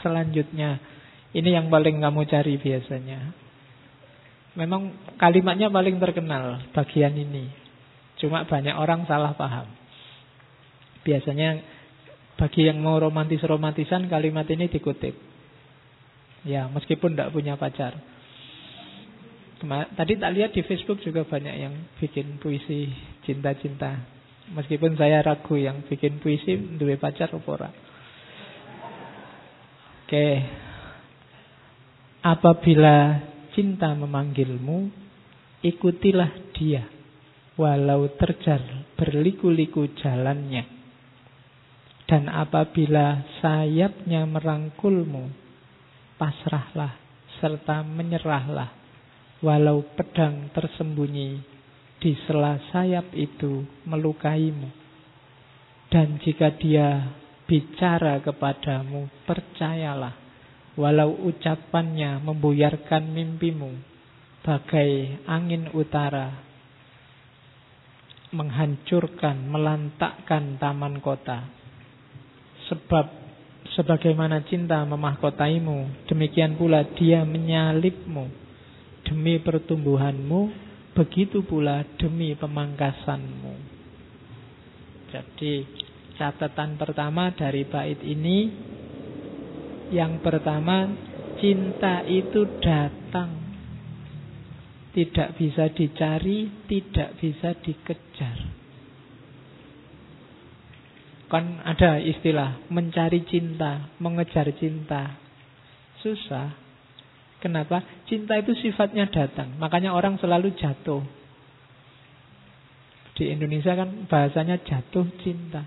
selanjutnya. Ini yang paling kamu cari biasanya. Memang kalimatnya paling terkenal bagian ini. Cuma banyak orang salah paham. Biasanya bagi yang mau romantis-romantisan kalimat ini dikutip. Ya, meskipun tidak punya pacar. Tadi tak lihat di Facebook juga banyak yang bikin puisi cinta-cinta. Meskipun saya ragu yang bikin puisi duwe pacar apa ora. Oke. Apabila cinta memanggilmu, ikutilah dia, walau terjar berliku-liku jalannya. Dan apabila sayapnya merangkulmu, pasrahlah serta menyerahlah, walau pedang tersembunyi di sela sayap itu melukaimu. Dan jika dia bicara kepadamu, percayalah, walau ucapannya membuyarkan mimpimu, bagai angin utara menghancurkan, melantakkan taman kota. Sebab sebagaimana cinta memahkotaimu, demikian pula dia menyalipmu. Demi pertumbuhanmu, begitu pula demi pemangkasanmu. Jadi catatan pertama dari bait ini, yang pertama, cinta itu datang, tidak bisa dicari, tidak bisa dikejar. Kan ada istilah mencari cinta, mengejar cinta. Susah. Kenapa? Cinta itu sifatnya datang. Makanya orang selalu jatuh. Di Indonesia kan bahasanya jatuh cinta.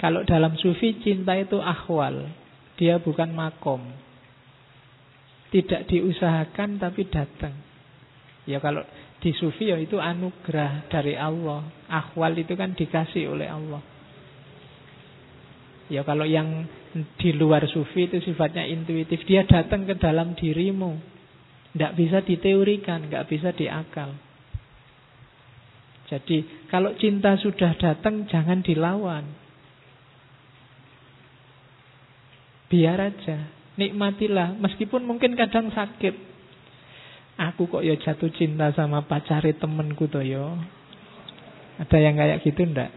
Kalau dalam sufi, cinta itu ahwal. Dia bukan makom. Tidak diusahakan tapi datang. Ya kalau di sufi ya itu anugerah dari Allah. Ahwal itu kan dikasih oleh Allah. Ya kalau yang di luar sufi itu sifatnya intuitif. Dia datang ke dalam dirimu. Tidak bisa diteorikan, tidak bisa diakal. Jadi kalau cinta sudah datang, jangan dilawan. Biar aja, nikmatilah. Meskipun mungkin kadang sakit. Aku kok ya jatuh cinta sama pacari temenku toh yo. Ada yang kayak gitu ndak?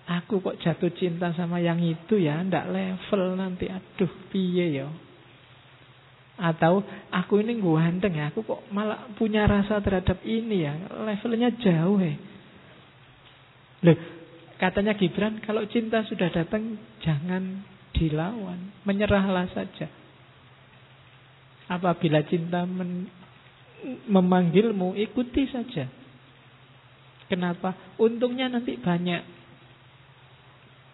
Aku kok jatuh cinta sama yang itu ya, ndak level nanti. Aduh, piye yo. Atau aku ini ganteng ya, aku kok malah punya rasa terhadap ini ya, levelnya jauh ya. Loh, katanya Gibran, kalau cinta sudah datang jangan dilawan, menyerahlah saja. Apabila cinta memanggilmu, ikuti saja. Kenapa? Untungnya nanti banyak.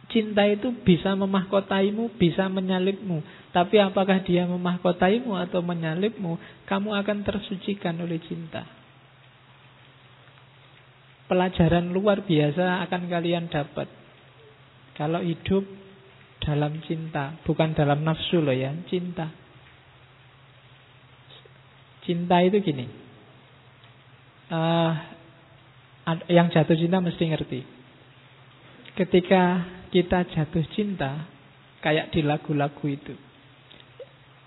Cinta itu bisa memahkotaimu, bisa menyalipmu. Tapi apakah dia memahkotaimu atau menyalipmu, kamu akan tersucikan oleh cinta. Pelajaran luar biasa akan kalian dapat kalau hidup dalam cinta. Bukan dalam nafsu loh ya, cinta. Cinta itu gini, yang jatuh cinta mesti ngerti. Ketika kita jatuh cinta, kayak di lagu-lagu itu,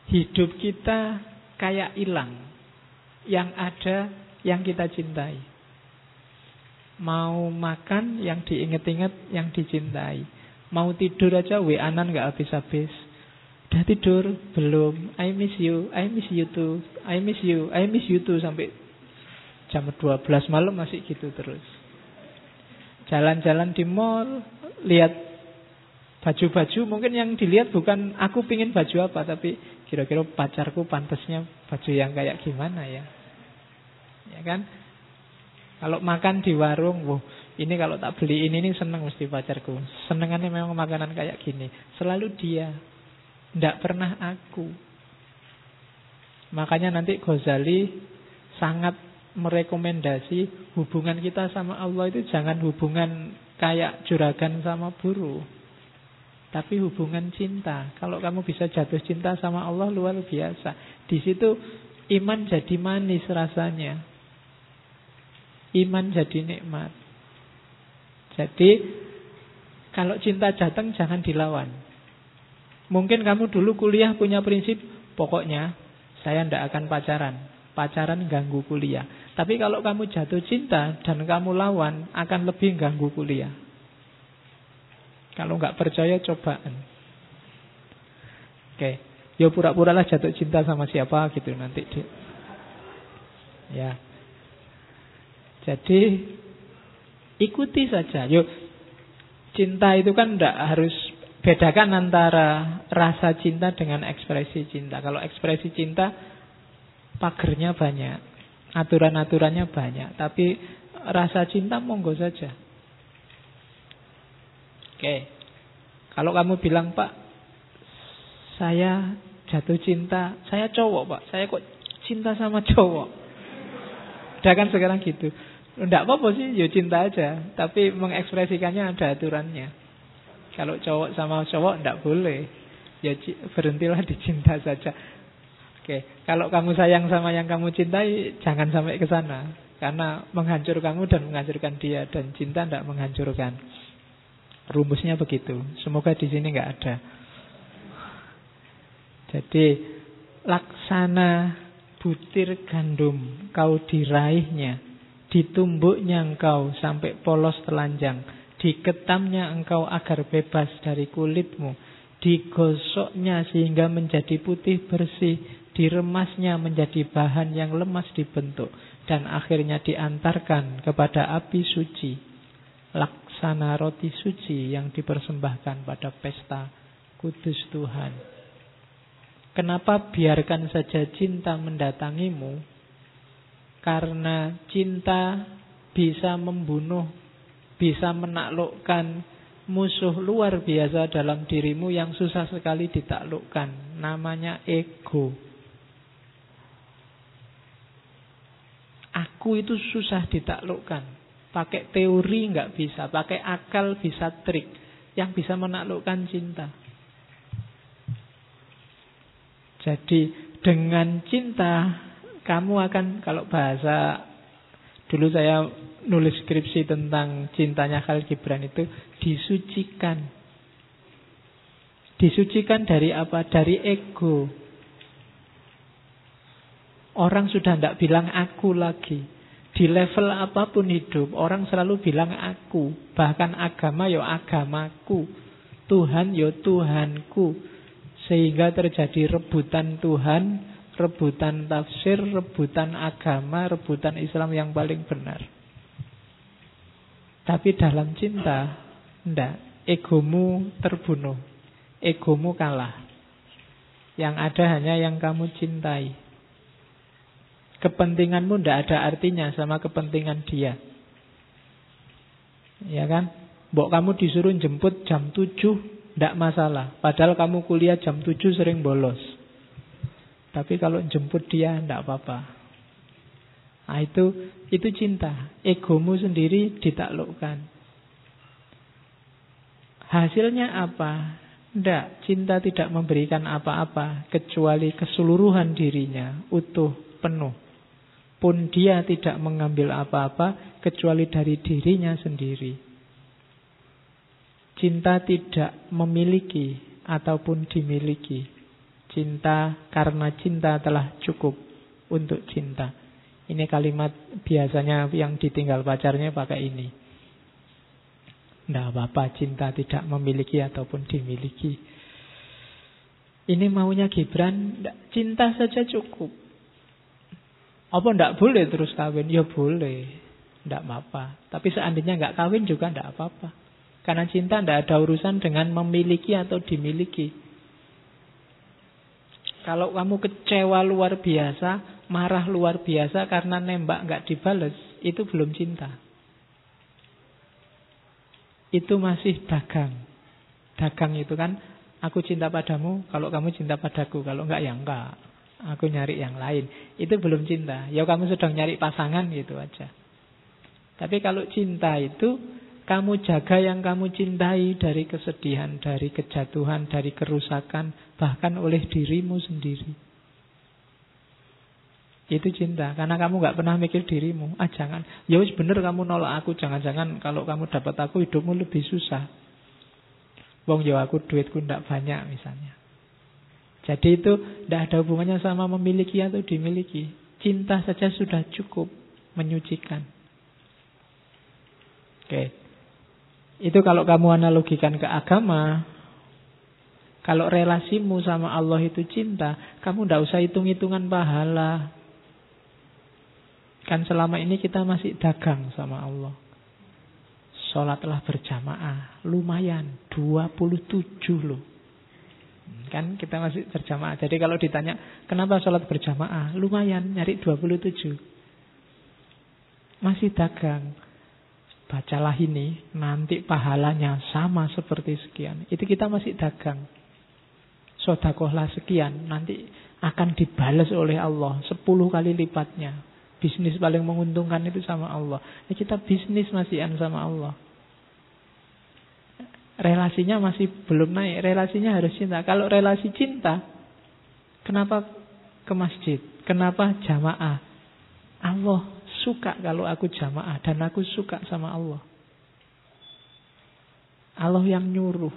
hidup kita kayak hilang. Yang ada yang kita cintai. Mau makan yang diinget-inget, yang dicintai. Mau tidur aja WA-an gak habis-habis. Udah tidur? Belum. I miss you too. I miss you too. Sampai jam 12 malam masih gitu terus. Jalan-jalan di mall, lihat baju-baju, mungkin yang dilihat bukan aku pingin baju apa, tapi kira-kira pacarku pantasnya baju yang kayak gimana ya. Ya kan? Kalau makan di warung, wah, ini kalau tak beli ini seneng mesti pacarku. Senengannya memang makanan kayak gini. Selalu dia, tidak pernah aku. Makanya nanti Ghazali sangat merekomendasi hubungan kita sama Allah itu jangan hubungan kayak juragan sama buruh, tapi hubungan cinta. Kalau kamu bisa jatuh cinta sama Allah, luar biasa. Di situ iman jadi manis rasanya. Iman jadi nikmat. Jadi kalau cinta datang jangan dilawan. Mungkin kamu dulu kuliah punya prinsip, pokoknya saya tidak akan pacaran. Pacaran ganggu kuliah. Tapi kalau kamu jatuh cinta dan kamu lawan, akan lebih ganggu kuliah. Kalau nggak percaya, cobaan. Oke, ya pura-pura lah jatuh cinta sama siapa gitu nanti. Ya. Jadi ikuti saja. Yuk, cinta itu kan tidak harus, bedakan antara rasa cinta dengan ekspresi cinta. Kalau ekspresi cinta pagernya banyak, aturan-aturannya banyak. Tapi rasa cinta monggo saja. Oke. Kalau kamu bilang, Pak, saya jatuh cinta, saya cowok, Pak, saya kok cinta sama cowok. Udah kan sekarang gitu. Tidak apa-apa sih, ya cinta aja. Tapi mengekspresikannya ada aturannya. Kalau cowok sama cowok tidak boleh. Ya berhentilah dicinta saja. Oke, kalau kamu sayang sama yang kamu cintai, jangan sampai ke sana. Karena menghancurkan kamu dan menghancurkan dia. Dan cinta tidak menghancurkan. Rumusnya begitu. Semoga di sini nggak ada. Jadi laksana butir gandum kau diraihnya, ditumbuknya engkau sampai polos telanjang, diketamnya engkau agar bebas dari kulitmu, digosoknya sehingga menjadi putih bersih, diremasnya menjadi bahan yang lemas dibentuk, dan akhirnya diantarkan kepada api suci. Laksana roti suci yang dipersembahkan pada pesta kudus Tuhan. Kenapa biarkan saja cinta mendatangimu? Karena cinta bisa membunuh, bisa menaklukkan musuh luar biasa dalam dirimu yang susah sekali ditaklukkan. Namanya ego. Aku itu susah ditaklukkan. Pakai teori nggak bisa, pakai akal bisa trik. Yang bisa menaklukkan cinta. Jadi dengan cinta kamu akan, kalau bahasa dulu saya nulis skripsi tentang cintanya Khalil Gibran itu, disucikan. Disucikan dari apa? Dari ego. Orang sudah tidak bilang aku lagi. Di level apapun hidup, orang selalu bilang aku. Bahkan agama ya agamaku, Tuhan ya Tuhanku. Sehingga terjadi rebutan Tuhan, rebutan tafsir, rebutan agama, rebutan Islam yang paling benar. Tapi dalam cinta, enggak. Egomu terbunuh. Egomu kalah. Yang ada hanya yang kamu cintai. Kepentinganmu enggak ada artinya sama kepentingan dia. Ya kan? Mbok kamu disuruh jemput jam 7, tidak masalah. Padahal kamu kuliah jam 7 sering bolos. Tapi kalau jemput dia tidak apa-apa. Nah itu cinta. Egomu sendiri ditaklukkan. Hasilnya apa? Tidak. Cinta tidak memberikan apa-apa kecuali keseluruhan dirinya, utuh, penuh. Pun dia tidak mengambil apa-apa kecuali dari dirinya sendiri. Cinta tidak memiliki ataupun dimiliki. Cinta karena cinta telah cukup untuk cinta. Ini kalimat biasanya yang ditinggal pacarnya pakai ini. Tidak apa-apa cinta tidak memiliki ataupun dimiliki. Ini maunya Gibran, cinta saja cukup. Apa tidak boleh terus kawin? Ya boleh, tidak apa-apa. Tapi seandainya nggak kawin juga tidak apa-apa. Karena cinta tidak ada urusan dengan memiliki atau dimiliki. Kalau kamu kecewa luar biasa, marah luar biasa karena nembak nggak dibales, itu belum cinta. Itu masih dagang. Dagang itu kan, aku cinta padamu, kalau kamu cinta padaku. Kalau enggak ya enggak. Aku nyari yang lain. Itu belum cinta. Ya kamu sedang nyari pasangan gitu aja. Tapi kalau cinta itu, kamu jaga yang kamu cintai dari kesedihan, dari kejatuhan, dari kerusakan, bahkan oleh dirimu sendiri. Itu cinta, karena kamu gak pernah mikir dirimu. Jangan, ya wis bener kamu nolak aku. Jangan-jangan kalau kamu dapat aku, hidupmu lebih susah. Wong ya aku duitku ndak banyak misalnya. Jadi itu tidak ada hubungannya sama memiliki atau dimiliki. Cinta saja sudah cukup menyucikan. Oke. Itu kalau kamu analogikan ke agama. Kalau relasimu sama Allah itu cinta, kamu tidak usah hitung-hitungan pahala. Kan selama ini kita masih dagang sama Allah. Sholatlah berjamaah, lumayan 27 loh. Kan kita masih berjamaah. Jadi kalau ditanya, kenapa sholat berjamaah? Lumayan, nyari 27. Masih dagang. Bacalah ini, nanti pahalanya sama seperti sekian. Itu kita masih dagang. Sodakohlah sekian, nanti akan dibalas oleh Allah 10 kali lipatnya. Bisnis paling menguntungkan itu sama Allah. Kita bisnis masihan sama Allah. Relasinya masih belum naik. Relasinya harus cinta. Kalau relasi cinta, kenapa ke masjid? Kenapa jamaah? Allah suka kalau aku jamaah. Dan aku suka sama Allah. Allah yang nyuruh.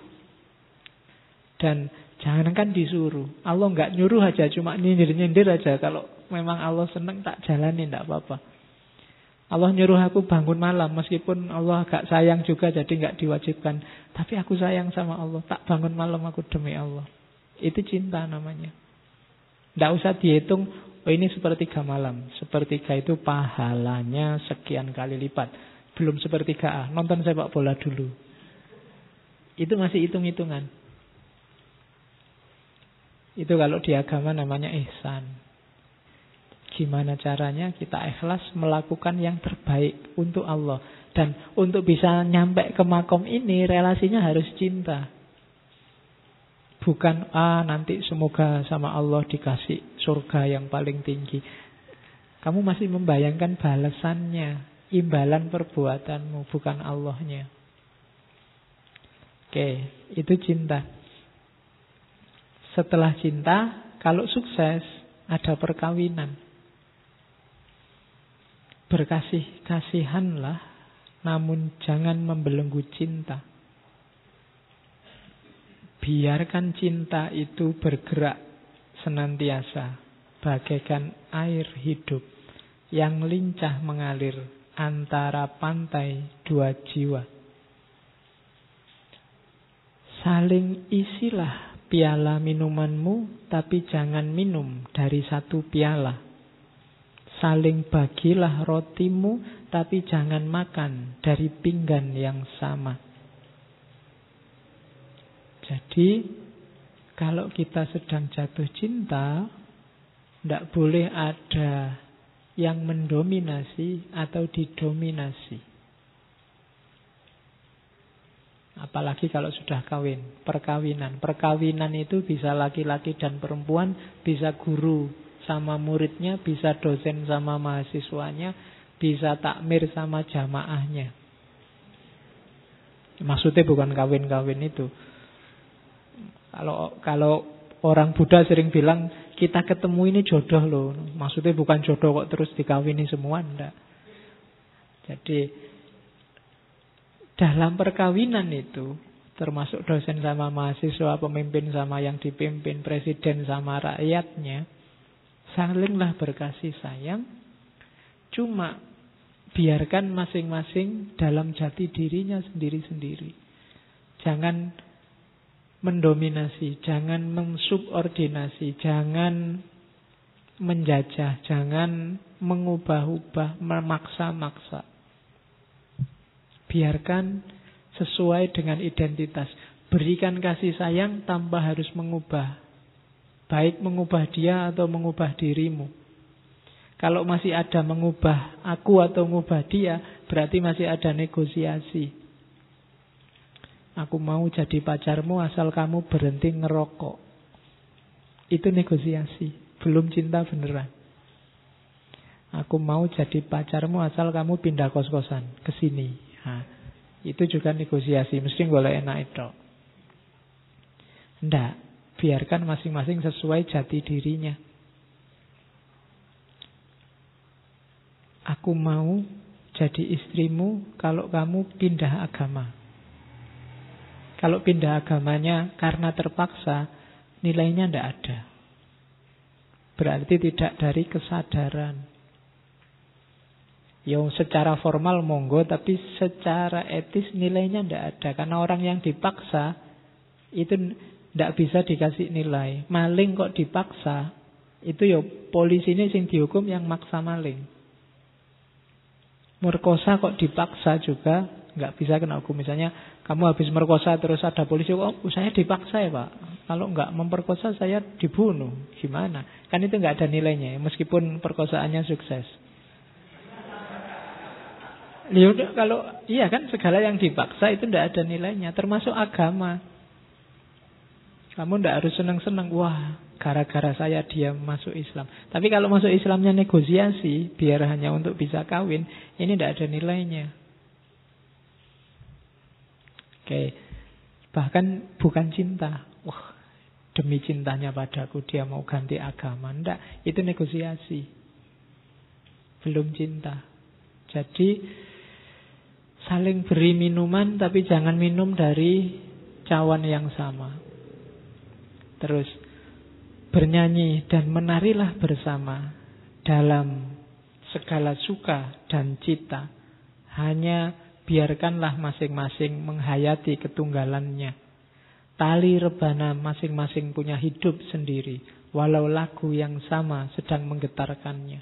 Dan jangankan disuruh. Allah nggak nyuruh aja. Cuma nyindir-nyindir aja. Kalau memang Allah senang tak jalanin, tak apa-apa. Allah nyuruh aku bangun malam, meskipun Allah agak sayang juga, jadi nggak diwajibkan. Tapi aku sayang sama Allah, tak bangun malam aku demi Allah. Itu cinta namanya. Nggak usah dihitung, oh ini sepertiga malam. Sepertiga itu pahalanya sekian kali lipat. Belum sepertiga nonton sepak bola dulu. Itu masih hitung-hitungan. Itu kalau di agama namanya ihsan. Gimana caranya kita ikhlas melakukan yang terbaik untuk Allah. Dan untuk bisa nyampe ke makom ini, relasinya harus cinta. Bukan, nanti semoga sama Allah dikasih surga yang paling tinggi. Kamu masih membayangkan balasannya, imbalan perbuatanmu, bukan Allahnya. Oke, itu cinta. Setelah cinta, kalau sukses, ada perkawinan. Berkasih-kasihanlah, namun jangan membelenggu cinta. Biarkan cinta itu bergerak senantiasa, bagaikan air hidup yang lincah mengalir antara pantai dua jiwa. Saling isilah piala minumanmu, tapi jangan minum dari satu piala. Saling bagilah rotimu, tapi jangan makan dari pinggan yang sama. Jadi, kalau kita sedang jatuh cinta, tidak boleh ada yang mendominasi atau didominasi. Apalagi kalau sudah kawin, perkawinan. Perkawinan itu bisa laki-laki dan perempuan, bisa guru sama muridnya, bisa dosen sama mahasiswanya, bisa takmir sama jamaahnya. Maksudnya bukan kawin-kawin itu. Kalau orang Buddha sering bilang kita ketemu ini jodoh loh. Maksudnya bukan jodoh kok terus dikawini semua, enggak. Jadi dalam perkawinan itu termasuk dosen sama mahasiswa, pemimpin sama yang dipimpin, presiden sama rakyatnya, salinglah berkasih sayang. Cuma biarkan masing-masing dalam jati dirinya sendiri-sendiri. Jangan mendominasi, jangan mensubordinasi, jangan menjajah, jangan mengubah-ubah, memaksa-maksa. Biarkan sesuai dengan identitas. Berikan kasih sayang tanpa harus mengubah. Baik mengubah dia atau mengubah dirimu. Kalau masih ada mengubah aku atau mengubah dia, berarti masih ada negosiasi. Aku mau jadi pacarmu asal kamu berhenti ngerokok. Itu negosiasi, belum cinta beneran. Aku mau jadi pacarmu asal kamu pindah kos-kosan ke sini. Nah, itu juga negosiasi, mesti boleh enak itu. Enggak, biarkan masing-masing sesuai jati dirinya. Aku mau jadi istrimu kalau kamu pindah agama. Kalau pindah agamanya karena terpaksa, nilainya tidak ada. Berarti tidak dari kesadaran. Secara formal monggo, tapi secara etis nilainya tidak ada. Karena orang yang dipaksa itu tidak bisa dikasih nilai. Maling kok dipaksa, itu polisi ini sing dihukum yang maksa maling. Merkosa kok dipaksa juga nggak bisa kena hukum. Misalnya kamu habis merkosa terus ada polisi, saya dipaksa ya Pak. Kalau nggak memperkosa saya dibunuh. Gimana? Kan itu nggak ada nilainya, meskipun perkosaannya sukses. Kalau iya kan, segala yang dipaksa itu tidak ada nilainya, termasuk agama. Kamu tidak harus senang-senang, wah gara-gara saya dia masuk Islam. Tapi kalau masuk Islamnya negosiasi, biar hanya untuk bisa kawin, ini tidak ada nilainya. Oke. Bahkan bukan cinta. Wah, demi cintanya padaku dia mau ganti agama. Tidak, itu negosiasi. Belum cinta. Jadi saling beri minuman, tapi jangan minum dari cawan yang sama. Terus bernyanyi dan menarilah bersama dalam segala suka dan cita. Hanya biarkanlah masing-masing menghayati ketunggalannya. Tali rebana masing-masing punya hidup sendiri, walau lagu yang sama sedang menggetarkannya.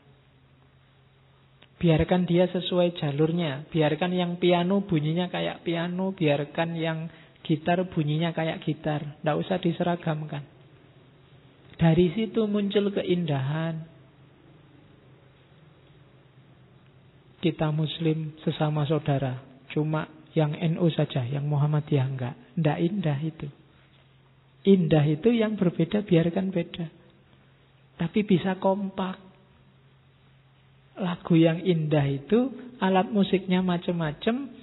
Biarkan dia sesuai jalurnya. Biarkan yang piano bunyinya kayak piano, biarkan yang gitar bunyinya kayak gitar. Tidak usah diseragamkan. Dari situ muncul keindahan. Kita Muslim sesama saudara. Cuma yang NU saja, yang Muhammadiyah enggak. Tidak indah itu. Indah itu yang berbeda biarkan beda. Tapi bisa kompak. Lagu yang indah itu alat musiknya macam-macam,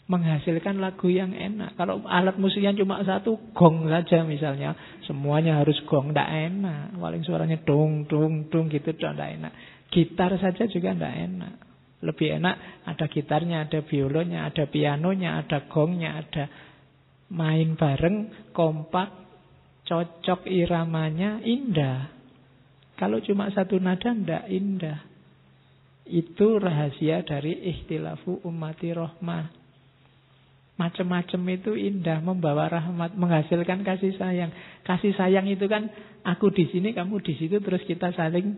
menghasilkan lagu yang enak. Kalau alat musiknya cuma satu, gong saja misalnya, semuanya harus gong, tidak enak. Paling suaranya dung dung dung gitu, tidak enak. Gitar saja juga tidak enak. Lebih enak ada gitarnya, ada violonya, ada pianonya, ada gongnya, ada main bareng, kompak, cocok iramanya, indah. Kalau cuma satu nada tidak indah. Itu rahasia dari ikhtilafu ummati rahmah. Macam-macam itu indah, membawa rahmat, menghasilkan kasih sayang. Kasih sayang itu kan aku di sini, kamu di situ, terus kita saling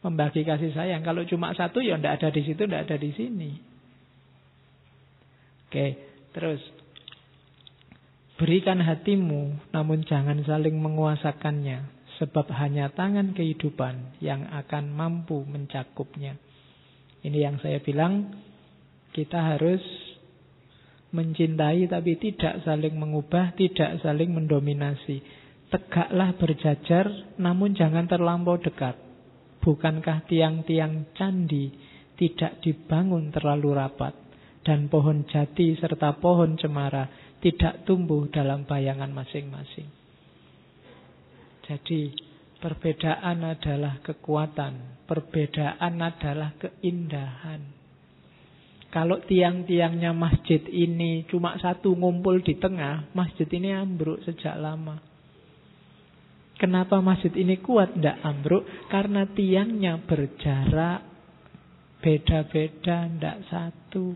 membagi kasih sayang. Kalau cuma satu ya tidak ada di situ, tidak ada di sini. Oke, terus berikan hatimu, namun jangan saling menguasakannya, sebab hanya tangan kehidupan yang akan mampu mencakupnya. Ini yang saya bilang, kita harus mencintai tapi tidak saling mengubah, tidak saling mendominasi. Tegaklah berjajar, namun jangan terlampau dekat. Bukankah tiang-tiang candi tidak dibangun terlalu rapat, dan pohon jati serta pohon cemara tidak tumbuh dalam bayangan masing-masing. Jadi perbedaan adalah kekuatan, perbedaan adalah keindahan. Kalau tiang-tiangnya masjid ini cuma satu ngumpul di tengah, masjid ini ambruk sejak lama. Kenapa masjid ini kuat tidak ambruk? Karena tiangnya berjarak, beda-beda, tidak satu.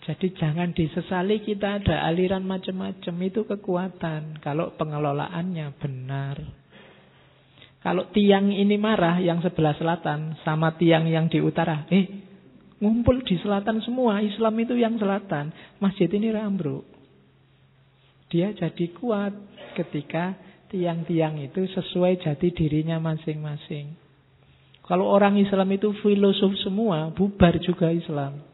Jadi jangan disesali kita ada aliran macam-macam, itu kekuatan kalau pengelolaannya benar. Kalau tiang ini marah yang sebelah selatan sama tiang yang di utara, ngumpul di selatan semua, Islam itu yang selatan, masjid ini ambruk. Dia jadi kuat ketika tiang-tiang itu sesuai jati dirinya masing-masing. Kalau orang Islam itu filosof semua, bubar juga Islam.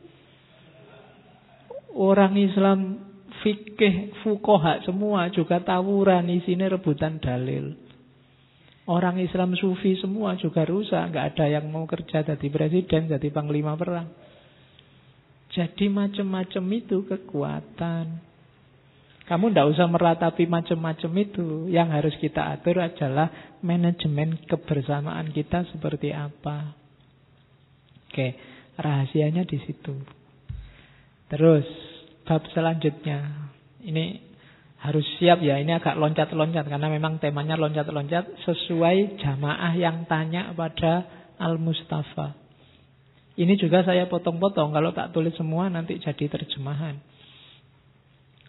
Orang Islam fikih, fuqaha semua juga tawuran, isinya rebutan dalil. Orang Islam sufi semua juga rusak, nggak ada yang mau kerja jadi presiden, jadi panglima perang. Jadi macam-macam itu kekuatan. Kamu tidak usah meratapi macam-macam itu. Yang harus kita atur adalah manajemen kebersamaan kita seperti apa. Oke, rahasianya di situ. Terus bab selanjutnya, ini Harus siap ya, ini agak loncat-loncat karena memang temanya loncat-loncat sesuai jamaah yang tanya pada Al-Mustafa. Ini juga saya potong-potong, kalau tak tulis semua nanti jadi terjemahan.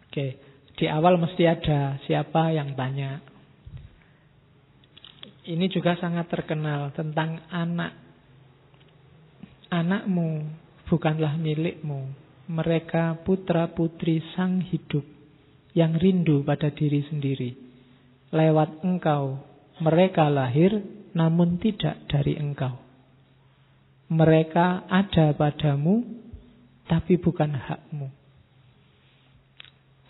Oke, di awal mesti ada siapa yang tanya. Ini juga sangat terkenal tentang anak. Anakmu bukanlah milikmu, mereka putra-putri sang hidup yang rindu pada diri sendiri. Lewat engkau, mereka lahir, namun tidak dari engkau. Mereka ada padamu, tapi bukan hakmu.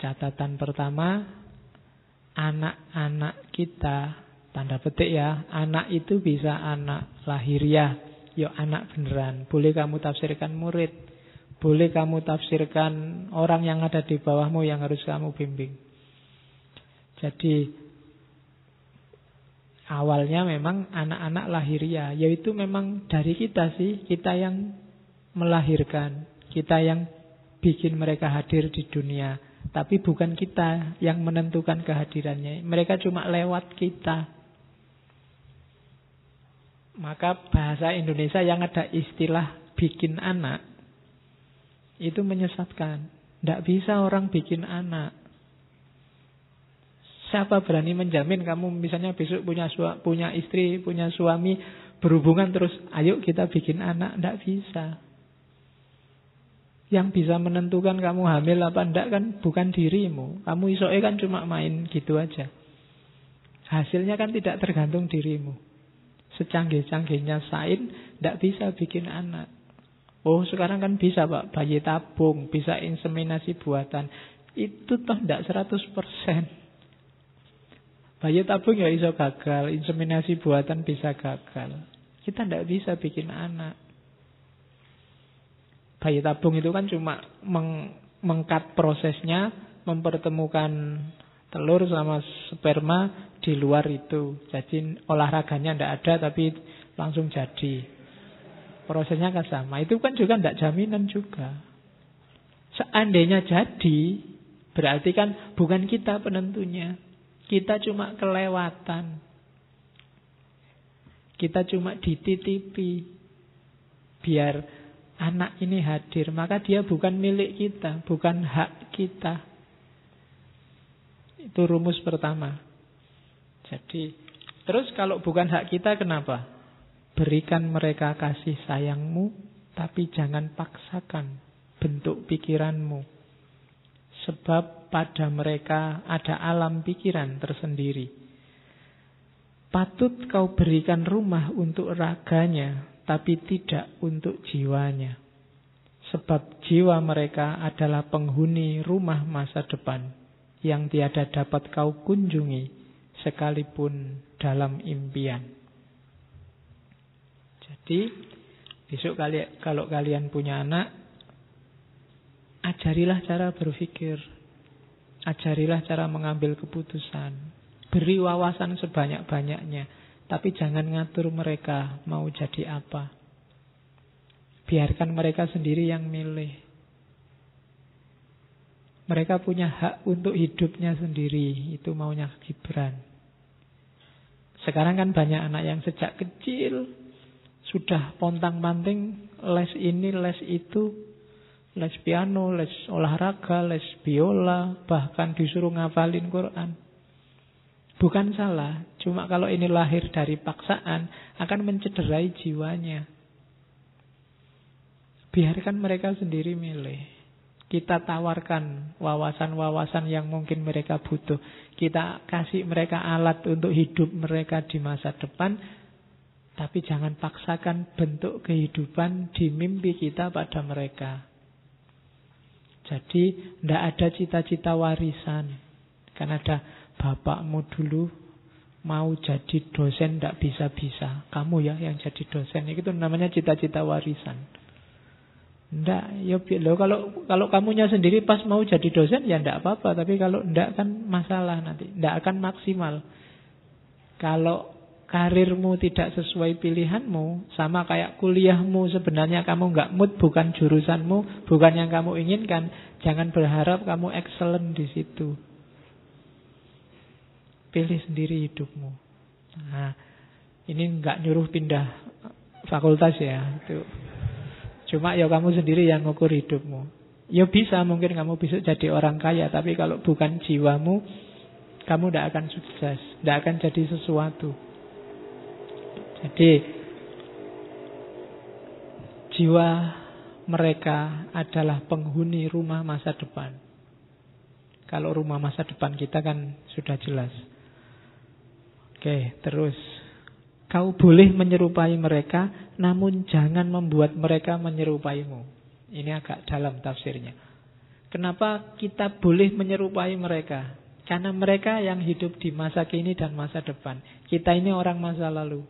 Catatan pertama, anak-anak kita, tanda petik ya, anak itu bisa anak lahiriah, ya anak beneran. Boleh kamu tafsirkan murid, boleh kamu tafsirkan orang yang ada di bawahmu yang harus kamu bimbing. Jadi awalnya memang anak-anak lahiriah, yaitu memang dari kita sih, kita yang melahirkan, kita yang bikin mereka hadir di dunia. Tapi bukan kita yang menentukan kehadirannya, mereka cuma lewat kita. Maka bahasa Indonesia yang ada istilah bikin anak itu menyesatkan. Tidak bisa orang bikin anak. Siapa berani menjamin kamu misalnya besok punya istri, punya suami, berhubungan terus, ayo kita bikin anak? Tidak bisa. Yang bisa menentukan kamu hamil apa enggak kan bukan dirimu. Kamu isoke kan cuma main gitu aja. Hasilnya kan tidak tergantung dirimu. Secanggih-canggihnya sains tidak bisa bikin anak. Oh sekarang kan bisa Pak, bayi tabung, bisa inseminasi buatan. Itu toh tidak 100%. Bayi tabung ya bisa gagal, inseminasi buatan bisa gagal. Kita tidak bisa bikin anak. Bayi tabung itu kan cuma mengkat prosesnya, mempertemukan telur sama sperma di luar itu. Jadi olahraganya tidak ada tapi langsung jadi. Prosesnya kan sama. Itu kan juga tidak jaminan juga. Seandainya jadi, berarti kan bukan kita penentunya. Kita cuma kelewatan. Kita cuma dititipi. Biar anak ini hadir. Maka dia bukan milik kita. Bukan hak kita. Itu rumus pertama. Jadi, terus kalau bukan hak kita kenapa? Berikan mereka kasih sayangmu, tapi jangan paksakan bentuk pikiranmu. Sebab pada mereka ada alam pikiran tersendiri. Patut kau berikan rumah untuk raganya, tapi tidak untuk jiwanya. Sebab jiwa mereka adalah penghuni rumah masa depan, yang tiada dapat kau kunjungi, sekalipun dalam impian. Jadi besok kalau kalian punya anak, ajarilah cara berpikir, ajarilah cara mengambil keputusan, beri wawasan sebanyak-banyaknya, tapi jangan ngatur mereka mau jadi apa. Biarkan mereka sendiri yang milih. Mereka punya hak untuk hidupnya sendiri, itu maunya Gibran. Sekarang kan banyak anak yang sejak kecil sudah pontang-panting les ini, les itu, les piano, les olahraga, les biola, bahkan disuruh ngafalin Quran. Bukan salah, cuma kalau ini lahir dari paksaan akan mencederai jiwanya. Biarkan mereka sendiri milih. Kita tawarkan wawasan-wawasan yang mungkin mereka butuh. Kita kasih mereka alat untuk hidup mereka di masa depan. Tapi jangan paksakan bentuk kehidupan di mimpi kita pada mereka. Jadi tidak ada cita-cita warisan. Kan ada bapakmu dulu mau jadi dosen tidak bisa-bisa. Kamu ya yang jadi dosen. Itu namanya cita-cita warisan. Tidak, ya kalau kamunya sendiri pas mau jadi dosen ya tidak apa-apa. Tapi kalau tidak kan masalah nanti. Tidak akan maksimal. Kalau karirmu tidak sesuai pilihanmu, sama kayak kuliahmu sebenarnya kamu nggak mood, bukan jurusanmu, bukan yang kamu inginkan, jangan berharap kamu excellent di situ. Pilih sendiri hidupmu. Nah, ini nggak nyuruh pindah fakultas ya. Itu. Cuma ya kamu sendiri yang ngukur hidupmu. Ya bisa, mungkin kamu bisa jadi orang kaya. Tapi kalau bukan jiwamu, kamu tidak akan sukses. Tidak akan jadi sesuatu. Jadi jiwa mereka adalah penghuni rumah masa depan. Kalau rumah masa depan kita kan sudah jelas. Oke, terus. Kau boleh menyerupai mereka, namun jangan membuat mereka menyerupaimu. Ini agak dalam tafsirnya. Kenapa kita boleh menyerupai mereka? Karena mereka yang hidup di masa kini dan masa depan. Kita ini orang masa lalu.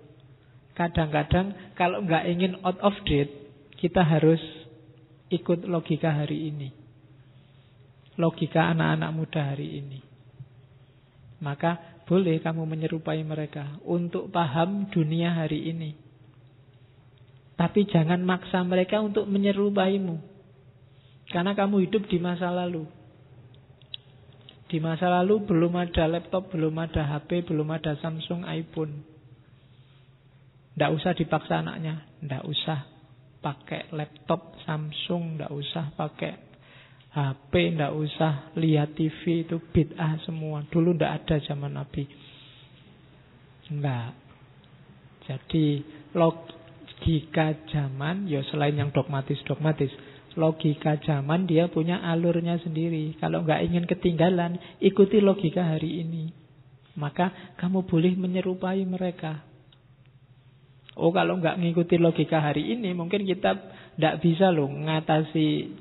Kadang-kadang kalau nggak ingin out of date, kita harus ikut logika hari ini. Logika anak-anak muda hari ini. Maka boleh kamu menyerupai mereka untuk paham dunia hari ini. Tapi jangan maksa mereka untuk menyerupaimu. Karena kamu hidup di masa lalu. Di masa lalu belum ada laptop, belum ada HP, belum ada Samsung, iPhone. Tidak usah dipaksa anaknya. Tidak usah pakai laptop Samsung. Tidak usah pakai HP. Tidak usah lihat TV. Itu bid'ah semua. Dulu tidak ada zaman Nabi. Enggak. Jadi logika zaman, ya selain yang dogmatis, logika zaman dia punya alurnya sendiri. Kalau nggak ingin ketinggalan, ikuti logika hari ini. Maka kamu boleh menyerupai mereka. Oh, kalau nggak ngikuti logika hari ini, mungkin kita nggak bisa loh ngatasi.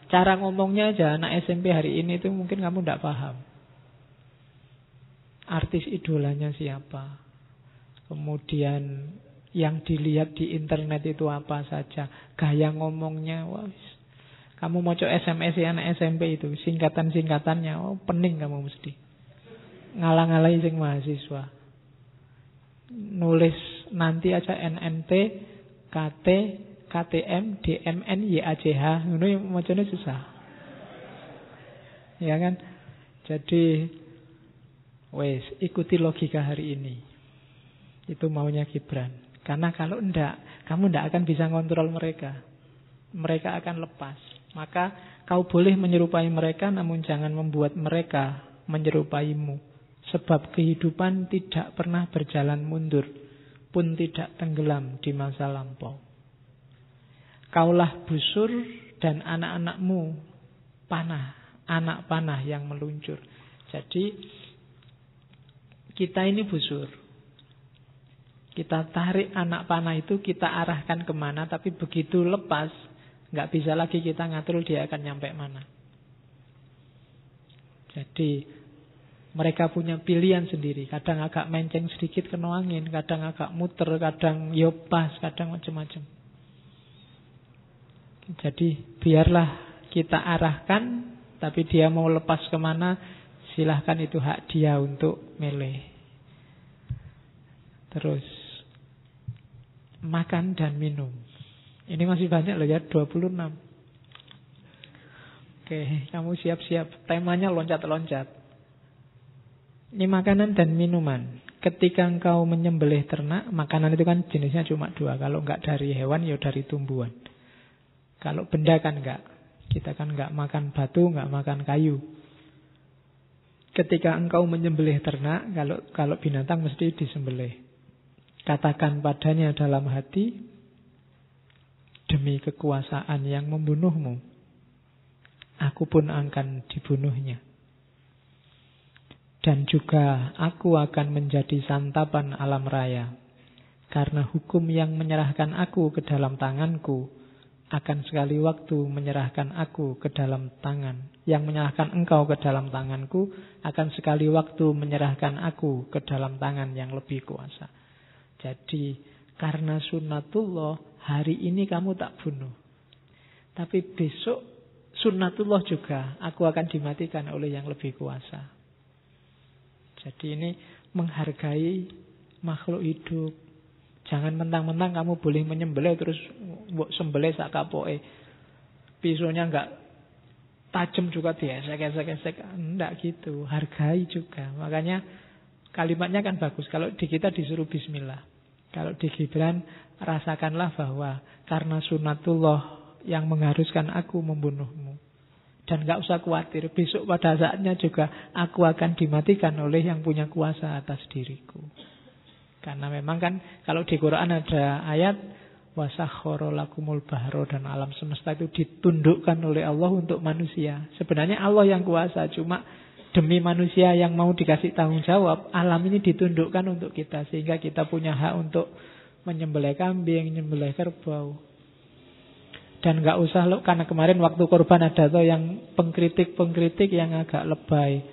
Cara ngomongnya aja anak SMP hari ini itu mungkin kamu nggak paham. Artis idolanya siapa? Kemudian yang dilihat di internet itu apa saja, gaya ngomongnya, wah, kamu mau coba SMS ya anak SMP itu, singkatan-singkatannya, oh pening kamu mesti. Ngalang-ngalai sing mahasiswa. Nulis nanti aja NNT, KT, KTM, DMN, YACH, ngono macamnya susah. Ya kan? Jadi wes ikuti logika hari ini. Itu maunya Gibran. Karena kalau enggak, kamu enggak akan bisa ngontrol mereka. Mereka akan lepas. Maka kau boleh menyerupai mereka, namun jangan membuat mereka menyerupaimu. Sebab kehidupan tidak pernah berjalan mundur, pun tidak tenggelam di masa lampau. Kaulah busur dan anak-anakmu panah, anak panah yang meluncur. Jadi kita ini busur. Kita tarik anak panah itu, kita arahkan kemana, tapi begitu lepas, nggak bisa lagi kita ngatur dia akan nyampe mana. Jadi mereka punya pilihan sendiri. Kadang agak menceng sedikit kena angin, kadang agak muter, kadang yopas, kadang macam-macam. Jadi biarlah kita arahkan, tapi dia mau lepas kemana, silahkan, itu hak dia untuk milih. Terus makan dan minum. Ini masih banyak loh ya, 26. Oke, kamu siap-siap. Temanya loncat-loncat. Ini makanan dan minuman. Ketika engkau menyembelih ternak, makanan itu kan jenisnya cuma 2. Kalau enggak dari hewan, ya dari tumbuhan. Kalau benda kan enggak. Kita kan enggak makan batu, enggak makan kayu. Ketika engkau menyembelih ternak, kalau binatang mesti disembelih. Katakan padanya dalam hati, demi kekuasaan yang membunuhmu, aku pun akan dibunuhnya. Dan juga aku akan menjadi santapan alam raya. Karena hukum yang menyerahkan aku ke dalam tanganku akan sekali waktu menyerahkan aku ke dalam tangan. Yang menyerahkan engkau ke dalam tanganku akan sekali waktu menyerahkan aku ke dalam tangan yang lebih kuasa. Jadi karena sunnatullah, hari ini kamu tak bunuh. Tapi besok sunnatullah juga, aku akan dimatikan oleh yang lebih kuasa. Jadi ini menghargai makhluk hidup. Jangan mentang-mentang kamu boleh menyembelih terus mbok sembelih sak kapoke. Pisaunya enggak tajam juga diesek-esek. Enggak gitu, hargai juga. Makanya Kalimatnya kan bagus. Kalau di kita disuruh bismillah. Kalau di Gibran, rasakanlah bahwa karena sunatullah yang mengharuskan aku membunuhmu. Dan gak usah khawatir, besok pada saatnya juga aku akan dimatikan oleh yang punya kuasa atas diriku. Karena memang kan kalau di Quran ada ayat wasakhkhara lakumul bahra, dan alam semesta itu ditundukkan oleh Allah untuk manusia. Sebenarnya Allah yang kuasa, cuma demi manusia yang mau dikasih tanggung jawab, alam ini ditundukkan untuk kita. Sehingga kita punya hak untuk menyembelih kambing, menyembelih kerbau. Dan gak usah loh, karena kemarin waktu korban ada tuh yang pengkritik yang agak lebay.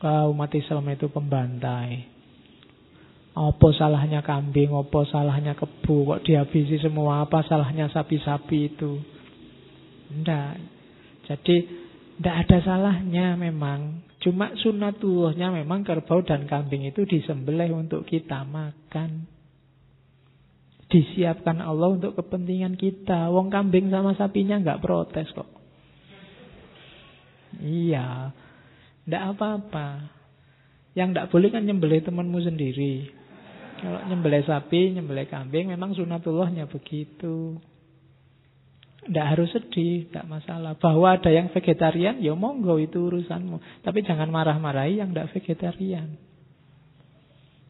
Umat Islam itu pembantai. Apa salahnya kambing, apa salahnya kebu, kok dihabisi semua, apa salahnya sapi-sapi itu. Enggak. Jadi enggak ada salahnya memang. Cuma sunatullahnya memang kerbau dan kambing itu disembelih untuk kita makan. Disiapkan Allah untuk kepentingan kita. Wong kambing sama sapinya enggak protes kok. Iya. Enggak apa-apa. Yang enggak boleh kan nyembelih temanmu sendiri. Kalau nyembelih sapi, nyembelih kambing, memang sunatullahnya begitu. Enggak harus sedih, enggak masalah. Bahwa ada yang vegetarian, ya monggo itu urusanmu. Tapi jangan marah-marahi yang enggak vegetarian.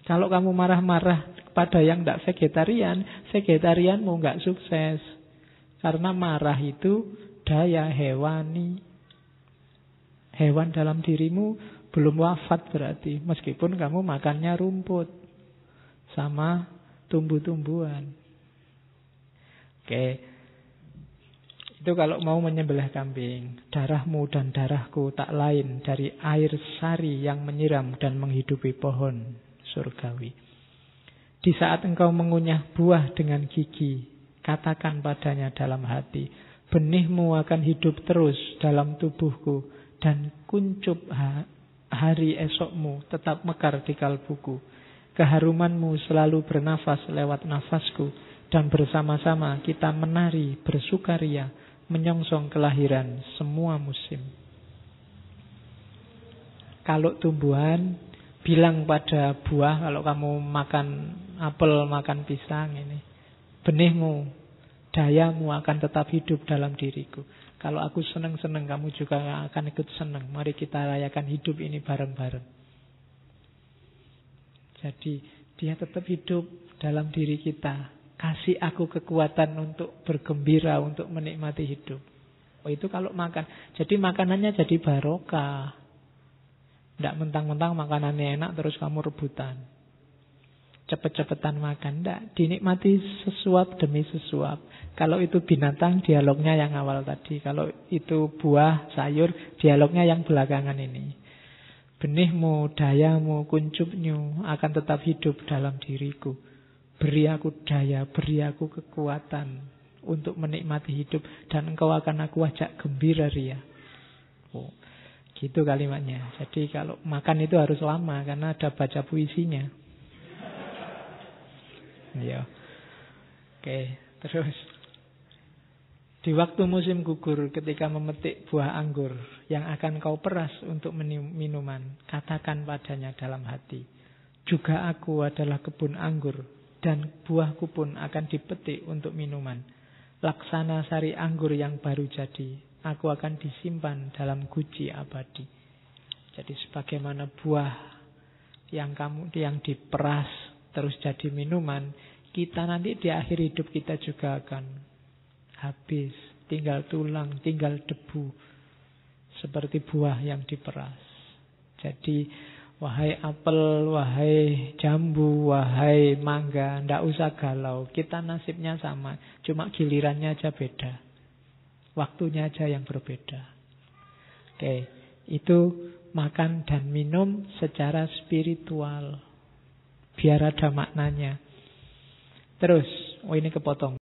Kalau kamu marah-marah kepada yang tidak vegetarianmu nggak sukses. Karena marah itu daya hewani. Hewan dalam dirimu belum wafat berarti. Meskipun kamu makannya rumput sama tumbuh-tumbuhan. Oke. Itu kalau mau menyembelih kambing. Darahmu dan darahku tak lain dari air sari yang menyiram dan menghidupi pohon surgawi. Di saat engkau mengunyah buah dengan gigi, katakan padanya dalam hati, benihmu akan hidup terus dalam tubuhku, dan kuncup hari esokmu tetap mekar di kalbuku. Keharumanmu selalu bernafas lewat nafasku, dan bersama-sama kita menari bersukaria, menyongsong kelahiran semua musim. Kalau tumbuhan, bilang pada buah, kalau kamu makan apel, makan pisang ini, benihmu, dayamu akan tetap hidup dalam diriku. Kalau aku senang-senang, kamu juga akan ikut senang. Mari kita rayakan hidup ini bareng-bareng. Jadi dia tetap hidup dalam diri kita. Kasih aku kekuatan untuk bergembira, untuk menikmati hidup. Oh, itu kalau makan. Jadi makanannya jadi barokah. Tidak mentang-mentang makanannya enak terus kamu rebutan. Cepet-cepetan makan. Tidak, dinikmati sesuap demi sesuap. Kalau itu binatang, dialognya yang awal tadi. Kalau itu buah, sayur, dialognya yang belakangan ini. Benihmu, dayamu, kuncupmu akan tetap hidup dalam diriku. Beri aku daya, beri aku kekuatan untuk menikmati hidup, dan engkau akan aku ajak gembira ria. Oh. Gitu kalimatnya. Jadi kalau makan itu harus lama karena ada baca puisinya. Ya. Oke, terus di waktu musim gugur, ketika memetik buah anggur yang akan kau peras untuk minuman, katakan padanya dalam hati, juga aku adalah kebun anggur, dan buahku pun akan dipetik untuk minuman. Laksana sari anggur yang baru jadi, aku akan disimpan dalam guci abadi. Jadi sebagaimana buah yang diperas terus jadi minuman, kita nanti di akhir hidup kita juga akan habis, tinggal tulang, tinggal debu, seperti buah yang diperas. Jadi wahai apel, wahai jambu, wahai mangga, ndak usah galau. Kita nasibnya sama, cuma gilirannya aja beda. Waktunya aja yang berbeda. Oke, itu makan dan minum secara spiritual. Biar ada maknanya. Terus, ini kepotong.